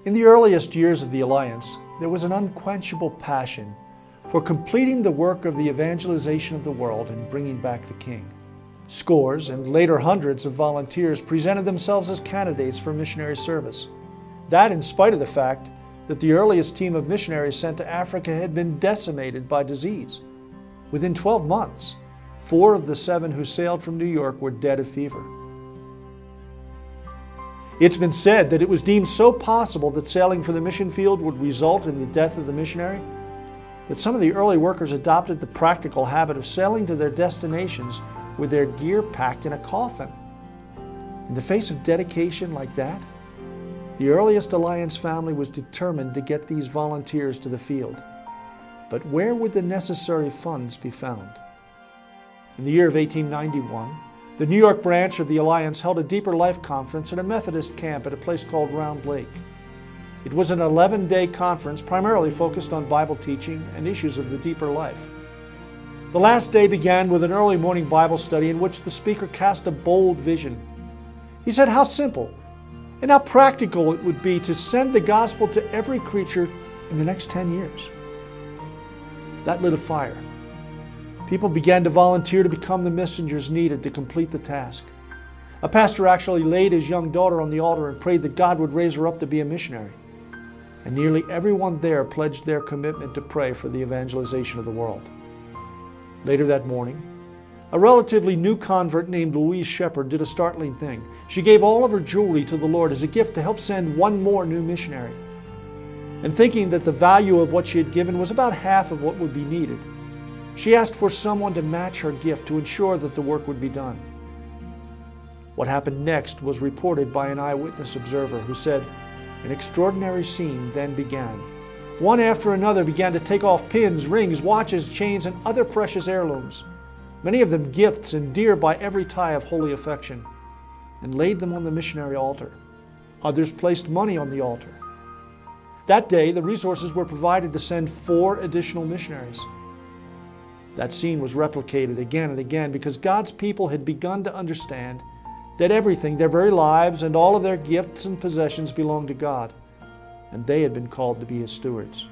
In the earliest years of the Alliance, there was an unquenchable passion for completing the work of the evangelization of the world and bringing back the King. Scores and later hundreds of volunteers presented themselves as candidates for missionary service. That in spite of the fact that the earliest team of missionaries sent to Africa had been decimated by disease. Within 12 months, 4 of the 7 who sailed from New York were dead of fever. It's been said that it was deemed so possible that sailing for the mission field would result in the death of the missionary, that some of the early workers adopted the practical habit of sailing to their destinations with their gear packed in a coffin. In the face of dedication like that, the earliest Alliance family was determined to get these volunteers to the field. But where would the necessary funds be found? In the year of 1891, the New York branch of the Alliance held a Deeper Life conference at a Methodist camp at a place called Round Lake. It was an 11-day conference primarily focused on Bible teaching and issues of the deeper life. The last day began with an early morning Bible study in which the speaker cast a bold vision. He said how simple and how practical it would be to send the gospel to every creature in the next 10 years. That lit a fire. People began to volunteer to become the messengers needed to complete the task. A pastor actually laid his young daughter on the altar and prayed that God would raise her up to be a missionary. And nearly everyone there pledged their commitment to pray for the evangelization of the world. Later that morning, a relatively new convert named Louise Shepherd did a startling thing. She gave all of her jewelry to the Lord as a gift to help send one more new missionary. And thinking that the value of what she had given was about half of what would be needed, she asked for someone to match her gift to ensure that the work would be done. What happened next was reported by an eyewitness observer who said, "An extraordinary scene then began. One after another began to take off pins, rings, watches, chains, and other precious heirlooms, many of them gifts and dear by every tie of holy affection, and laid them on the missionary altar. Others placed money on the altar. That day, the resources were provided to send 4 additional missionaries. That scene was replicated again and again because God's people had begun to understand that everything, their very lives and all of their gifts and possessions belonged to God, and they had been called to be His stewards.